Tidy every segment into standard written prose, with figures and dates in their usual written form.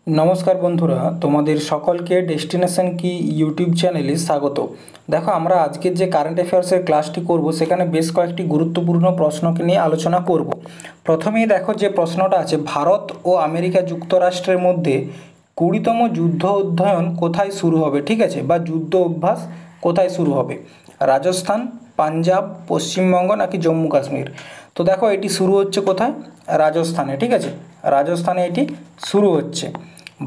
নমস্কার বন্ধুরা, তোমাদের সকলকে ডেস্টিনেশন কি ইউটিউব চ্যানেলে স্বাগত। দেখো, আমরা আজকের যে কারেন্ট অ্যাফেয়ার্সের ক্লাসটি করব সেখানে বেশ কয়েকটি গুরুত্বপূর্ণ প্রশ্নকে নিয়ে আলোচনা করব। প্রথমেই দেখো যে প্রশ্নটা আছে, ভারত ও আমেরিকা যুক্তরাষ্ট্রের মধ্যে 20তম যুদ্ধ অধ্যয়ন কোথায় শুরু হবে, ঠিক আছে, বা যুদ্ধ অভ্যাস কোথায় শুরু হবে? রাজস্থান, পাঞ্জাব, পশ্চিমবঙ্গ নাকি জম্মু কাশ্মীর? তো দেখো, এটি শুরু হচ্ছে কোথায়? রাজস্থানে, ঠিক আছে, রাজস্থানে এটি শুরু হচ্ছে।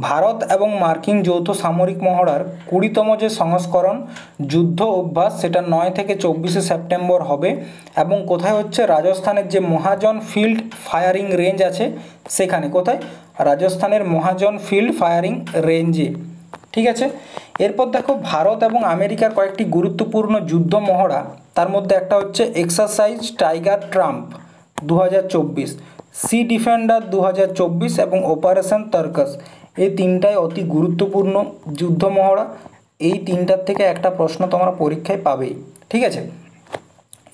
ভারত এবং মার্কিন যৌথ সামরিক মহড়ার 20তম যে সংস্করণ যুদ্ধ অভ্যাস সেটা 9 থেকে 24শে সেপ্টেম্বর হবে এবং কোথায় হচ্ছে? রাজস্থানের যে মহাজন ফিল্ড ফায়ারিং রেঞ্জ আছে সেখানে। কোথায়? রাজস্থানের মহাজন ফিল্ড ফায়ারিং রেঞ্জে, ঠিক আছে। এরপর দেখো, ভারত এবং আমেরিকার কয়েকটি গুরুত্বপূর্ণ যুদ্ধ মহড়া, তার মধ্যে একটা হচ্ছে exercise tiger triumph 2024, sea defender 2024 এবং অপারেশন তারকাস। এই তিনটাই অতি গুরুত্বপূর্ণ যুদ্ধ মহড়া। এই তিনটার থেকে একটা প্রশ্ন তোমরা পরীক্ষায় পাবেই, ঠিক আছে।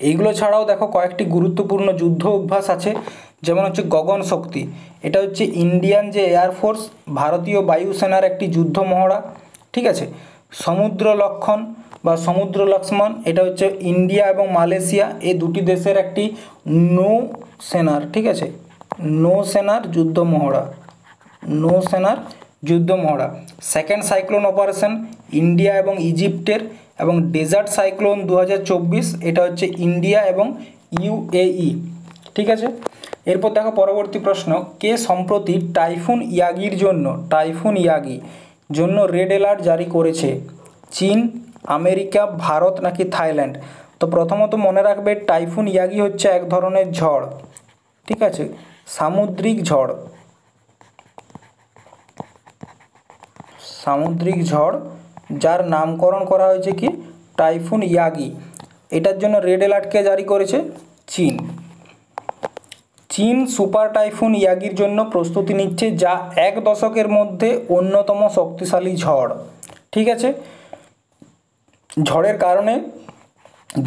এইগুলো ছাড়াও দেখো কয়েকটি গুরুত্বপূর্ণ যুদ্ধ অভ্যাস আছে, যেমন হচ্ছে গগন শক্তি। এটা হচ্ছে ইন্ডিয়ান যে এয়ারফোর্স, ভারতীয় বায়ুসেনার একটি যুদ্ধ মহড়া, ঠিক আছে। সমুদ্র লক্ষণ বা সমুদ্র লক্ষ্মণ, এটা হচ্ছে ইন্ডিয়া এবং মালয়েশিয়া এই দুটি দেশের একটি নৌসেনার, ঠিক আছে, নৌসেনার যুদ্ধ মহড়া, নৌসেনার যুদ্ধ মহড়া। সেকেন্ড সাইক্লোন অপারেশন ইন্ডিয়া এবং ইজিপ্টের, এবং ডেজার্ট সাইক্লোন 2024, এটা হচ্ছে ইন্ডিয়া এবং ইউএই, ঠিক আছে। এরপর দেখো পরবর্তী প্রশ্ন, কে সম্প্রতি টাইফুন ইয়াগি জন্য রেড অ্যালার্ট জারি করেছে? চীন, আমেরিকা, ভারত নাকি থাইল্যান্ড? তো প্রথমত মনে রাখবে, টাইফুন ইয়াগি হচ্ছে এক ধরনের ঝড়, ঠিক আছে, সামুদ্রিক ঝড়, সামুদ্রিক ঝড়, যার নামকরণ করা হয়েছে কি? Typhoon Yagi. এটার জন্য রেড অ্যালার্ট কে জারি করেছে? চীন। চীন সুপার টাইফুন ইয়াগির জন্য প্রস্তুতি নিচ্ছে, যা এক দশকের মধ্যে অন্যতম শক্তিশালী ঝড়, ঠিক আছে। ঝড়ের কারণে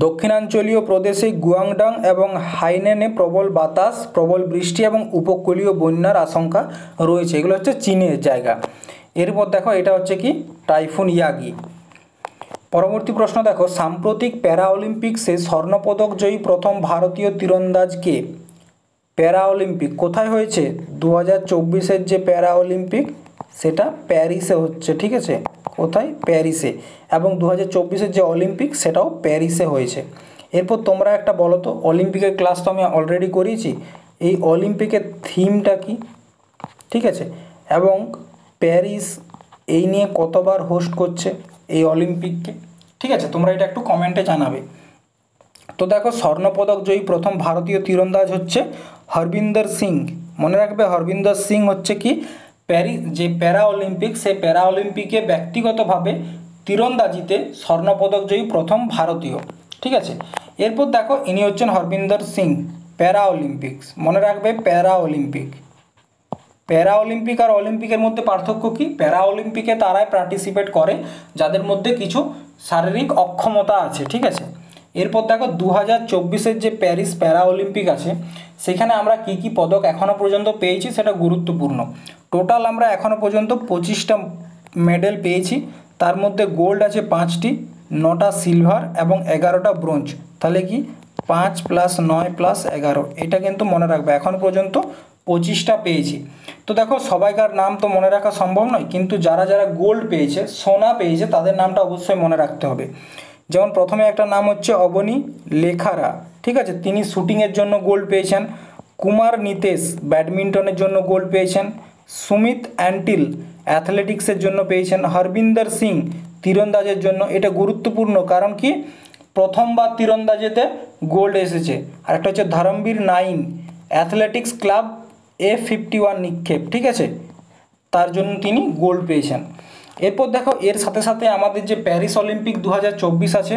দক্ষিণাঞ্চলীয় প্রদেশে গুয়াংডং এবং হাইনেনে প্রবল বাতাস, প্রবল বৃষ্টি এবং উপকূলীয় বন্যার আশঙ্কা রয়েছে। এগুলো হচ্ছে চীনের জায়গা। এরপর দেখো, এটা হচ্ছে কি? Typhoon Yagi. পরবর্তী প্রশ্ন দেখো, সাম্প্রতিক প্যারা অলিম্পিক্সে স্বর্ণপদক জয়ী প্রথম ভারতীয় তীরন্দাজ কে? প্যারা অলিম্পিক কোথায় হয়েছে? 2024-এর যে প্যারা অলিম্পিক সেটা প্যারিসে হচ্ছে, ঠিক আছে। কোথায়? প্যারিসে। এবং 2024-এর যে অলিম্পিক সেটাও প্যারিসে হয়েছে। এরপর তোমরা একটা বলো তো, অলিম্পিকের ক্লাস তো আমি অলরেডি করিয়েছি, এই অলিম্পিকের থিমটা কি, ঠিক আছে, এবং প্যারিস এই নিয়ে কতবার হোস্ট করছে এই অলিম্পিককে, ঠিক আছে। তোমরা এটা একটু কমেন্টে জানাবে। তো দেখো, স্বর্ণপদক জয়ী প্রথম ভারতীয় তীরন্দাজ হচ্ছে হরবিন্দর সিং। মনে রাখবে, হরবিন্দর সিং হচ্ছে কি? প্যারিস যে প্যারা অলিম্পিক, সেই প্যারা অলিম্পিকে ব্যক্তিগতভাবে তীরন্দাজিতে স্বর্ণপদক জয়ী প্রথম ভারতীয়, ঠিক আছে। এরপর দেখো, ইনি হচ্ছেন হরবিন্দর সিং। প্যারা অলিম্পিক্স মনে রাখবে, প্যারা অলিম্পিক। প্যারা অলিম্পিক আর অলিম্পিকের মধ্যে পার্থক্য কি? প্যারা অলিম্পিকে তারাই পার্টিসিপেট করে যাদের মধ্যে কিছু শারীরিক অক্ষমতা আছে, ঠিক আছে। এরপর দেখো, 2024-এর যে প্যারিস প্যারা অলিম্পিক আছে সেখানে আমরা কি কি পদক এখনও পর্যন্ত পেয়েছি সেটা গুরুত্বপূর্ণ। টোটাল আমরা এখনও পর্যন্ত 25টা মেডেল পেয়েছি। তার মধ্যে গোল্ড আছে 5টি, 9টা সিলভার এবং 11টা ব্রোঞ্জ। তাহলে কি 5 + 9 + 11, এটা কিন্তু মনে রাখবে। এখন পর্যন্ত 25টা পেয়েছি। তো দেখো, সবাইকার নাম তো মনে রাখা সম্ভব নয়, কিন্তু যারা যারা গোল্ড পেয়েছে, সোনা পেয়েছে, তাদের নামটা অবশ্যই মনে রাখতে হবে। যেমন প্রথমে একটা নাম হচ্ছে অবনী লেখারা, ঠিক আছে, তিনি শুটিংয়ের জন্য গোল্ড পেয়েছেন। কুমার নিতেশ ব্যাডমিন্টনের জন্য গোল্ড পেয়েছেন। সুমিত অ্যান্টিল অ্যাথলেটিক্সের জন্য পেয়েছেন। হরবিন্দর সিং তীরন্দাজের জন্য। এটা গুরুত্বপূর্ণ, কারণ কি প্রথমবার তীরন্দাজেতে গোল্ড এসেছে। আর একটা হচ্ছে Dharambir nine athletics club F51 নিক্ষেপ, ঠিক আছে, তার জন্য তিনি গোল্ড পেয়েছেন। এরপর দেখো, এর সাথে সাথে আমাদের যে প্যারিস অলিম্পিক 2024 আছে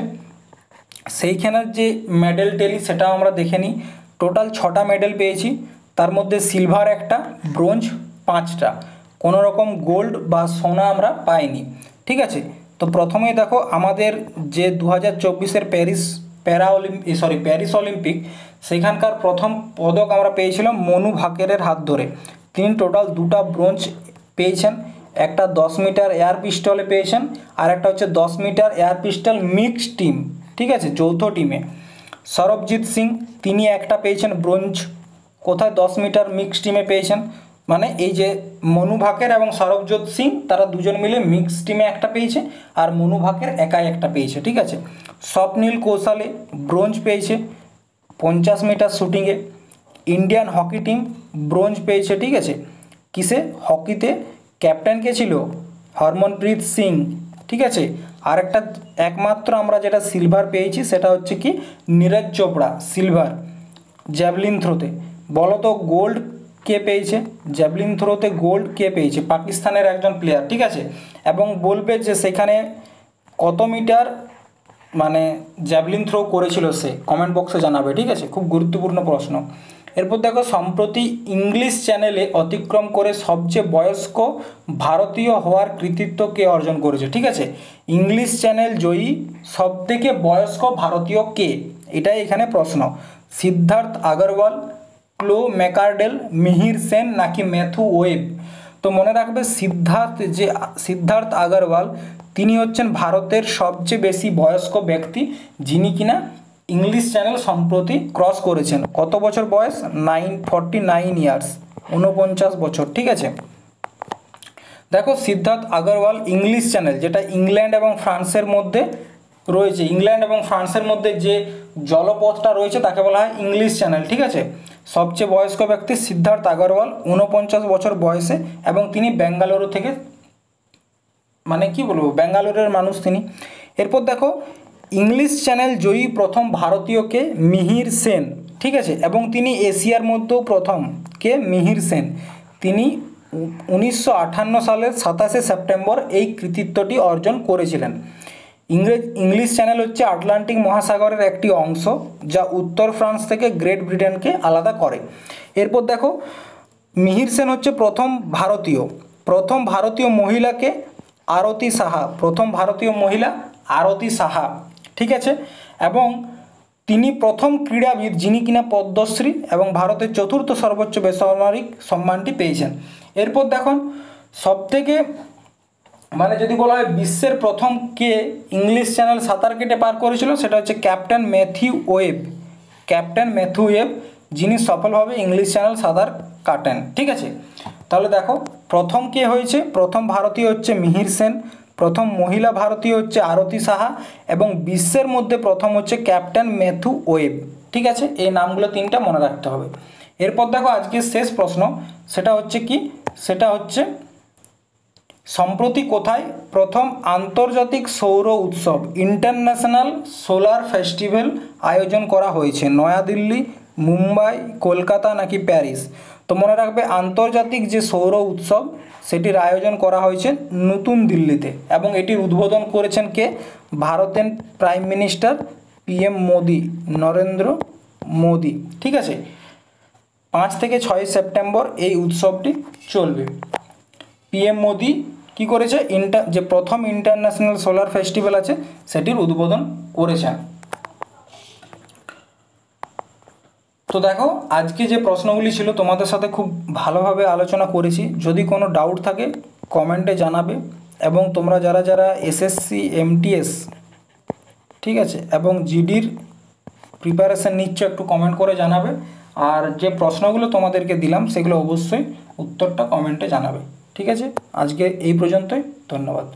সেইখানের যে মেডেল টেলি সেটাও আমরা দেখে নিই। টোটাল 6টা মেডেল পেয়েছি, তার মধ্যে সিলভার 1টা, ব্রোঞ্জ 5টা, কোনো রকম গোল্ড বা সোনা আমরা পাইনি, ঠিক আছে। তো প্রথমেই দেখো, আমাদের যে 2024-এর প্যারিস অলিম্পিক সেখানকার প্রথম পদক আমরা পেয়েছিলাম মনু ভাকেরের হাত ধরে। তিনি টোটাল 2টা ব্রোঞ্জ পেয়েছেন, একটা 10 মিটার এয়ার পিস্টলে পেয়েছেন, আর একটা হচ্ছে 10 metre air pistol mixed team, ঠিক আছে, যৌথ টিমে। সরবজিৎ সিং তিনি একটা পেয়েছেন ব্রোঞ্জ, কোথায় 10 মিটার মিক্সড টিমে পেয়েছেন, মানে এই যে মনু ভাকের এবং সরবজিৎ সিং তারা দুজন মিলে মিক্সড টিমে একটা পেয়েছে, আর মনু ভাকের একাই একটা পেয়েছে, ঠিক আছে। স্বপ্নীল কৌশলে ব্রোঞ্জ পেয়েছে 50 মিটার শুটিংয়ে। ইন্ডিয়ান হকি টিম ব্রোঞ্জ পেয়েছে, ঠিক আছে, কিসে, হকিতে। ক্যাপ্টেন কে ছিল, হরমনপ্রীত সিং, ঠিক আছে। আর একটা একমাত্র আমরা যেটা সিলভার পেয়েছি সেটা হচ্ছে কি নীরজ চোপড়া, সিলভার জ্যাভলিন থ্রোতে। বলো তো গোল্ড কে পেয়েছে, জ্যাভলিন থ্রোতে গোল্ড কে পেয়েছে, পাকিস্তানের একজন প্লেয়ার, ঠিক আছে। এবং বলবে যে সেখানে কত মিটার মানে জ্যাভলিন থ্রো করেছিল সে, কমেন্ট বক্সে জানাবে, ঠিক আছে, খুব গুরুত্বপূর্ণ প্রশ্ন। এরপর দেখো সম্প্রতি ইংলিশ চ্যানেলে অতিক্রম করে সবচেয়ে বয়স্ক ভারতীয় হওয়ার কৃতিত্ব কে অর্জন করেছে, ঠিক আছে। ইংলিশ চ্যানেল জয়ী সবথেকে বয়স্ক ভারতীয় কে, এটাই এখানে প্রশ্ন। সিদ্ধার্থ আগরওয়াল, ক্লো ম্যাকার্ডেল, মিহির সেন নাকি ম্যাথু ওয়েব। তো মনে রাখবে সিদ্ধার্থ আগরওয়াল তিনি হচ্ছেন ভারতের সবচেয়ে বেশি বয়স্ক ব্যক্তি, যিনি কিনা ইংলিশ চ্যানেল সম্প্রতি ক্রস করেছেন। কত বছর বয়স, 49 ইয়ার্স, 49 বছর, ঠিক আছে। দেখো সিদ্ধার্থ আগরওয়াল ইংলিশ চ্যানেল, যেটা ইংল্যান্ড এবং ফ্রান্সের মধ্যে রয়েছে, ইংল্যান্ড এবং ফ্রান্সের মধ্যে যে জলপথটা রয়েছে তাকে বলা হয় ইংলিশ চ্যানেল, ঠিক আছে। সবচেয়ে বয়স্ক ব্যক্তি সিদ্ধার্থ আগরওয়াল, 49 বছর বয়সে, এবং তিনি বেঙ্গালুরু থেকে, মানে কি বলবো, ব্যাঙ্গালোরের মানুষ তিনি। এরপর দেখো ইংলিশ চ্যানেল জয়ী প্রথম ভারতীয়কে, মিহির সেন, ঠিক আছে, এবং তিনি এশিয়ার মধ্যেও প্রথম কে, মিহির সেন। তিনি 1958 সালের 27 সেপ্টেম্বর এই কৃতিত্বটি অর্জন করেছিলেন। ইংলিশ চ্যানেল হচ্ছে আটলান্টিক মহাসাগরের একটি অংশ যা উত্তর ফ্রান্স থেকে গ্রেট ব্রিটেনকে আলাদা করে। এরপর দেখো মিহির সেন হচ্ছে প্রথম ভারতীয় মহিলাকে, আরতি সাহা, প্রথম ভারতীয় মহিলা আরতি সাহা, ঠিক আছে। এবং তিনি প্রথম ক্রীড়াবিদ যিনি কিনা পদ্মশ্রী এবং ভারতের চতুর্থ সর্বোচ্চ বেসামরিক সম্মানটি পেয়েছেন। এরপর দেখুন সবথেকে মানে যদি বলা হয় বিশ্বের প্রথম কে ইংলিশ চ্যানেল সাঁতার কেটে পার করেছিল, সেটা হচ্ছে ক্যাপ্টেন ম্যাথিউ ওয়েব, যিনি সফলভাবে ইংলিশ চ্যানেল সাঁতার কাটেন, ঠিক আছে। তাহলে দেখো প্রথম কে হয়েছে, প্রথম ভারতীয় হচ্ছে মিহির সেন, প্রথম মহিলা ভারতীয় হচ্ছে আরতি সাহা, এবং বিশ্বের মধ্যে প্রথম হচ্ছে ক্যাপ্টেন ম্যাথিউ ওয়েব, ঠিক আছে। এই নামগুলো তিনটা মনে রাখতে হবে। এরপর দেখো আজকের শেষ প্রশ্ন, সেটা হচ্ছে কি, সেটা হচ্ছে সম্প্রতি কোথায় প্রথম আন্তর্জাতিক সৌর উৎসব ইন্টারন্যাশনাল সোলার ফেস্টিভ্যাল আয়োজন করা হয়েছে, নয়াদিল্লি, মুম্বাই, কলকাতা নাকি প্যারিস। তো মনে রাখবে আন্তর্জাতিক যে সৌর উৎসব সেটির আয়োজন করা হয়েছে নতুন দিল্লিতে, এবং এটির উদ্বোধন করেছেন কে, ভারতের prime minister PM Modi, Narendra Modi, ঠিক আছে। 5 থেকে 6 সেপ্টেম্বর এই উৎসবটি চলবে। PM মোদি কি করেছে, যে প্রথম ইন্টারন্যাশনাল সোলার ফেস্টিভ্যাল আছে সেটির উদ্বোধন করেছেন। তো দেখো আজকে যে প্রশ্নগুলি ছিল তোমাদের সাথে খুব ভালোভাবে আলোচনা করেছি। যদি কোনো ডাউট থাকে কমেন্টে জানাবে, এবং তোমরা যারা যারা SSC MTS, ঠিক আছে, এবং GDর প্রিপারেশান নিচ্ছ একটু কমেন্ট করে জানাবে। আর যে প্রশ্নগুলো তোমাদেরকে দিলাম সেগুলো অবশ্যই উত্তরটা কমেন্টে জানাবে, ঠিক আছে। আজকে এই পর্যন্তই, ধন্যবাদ।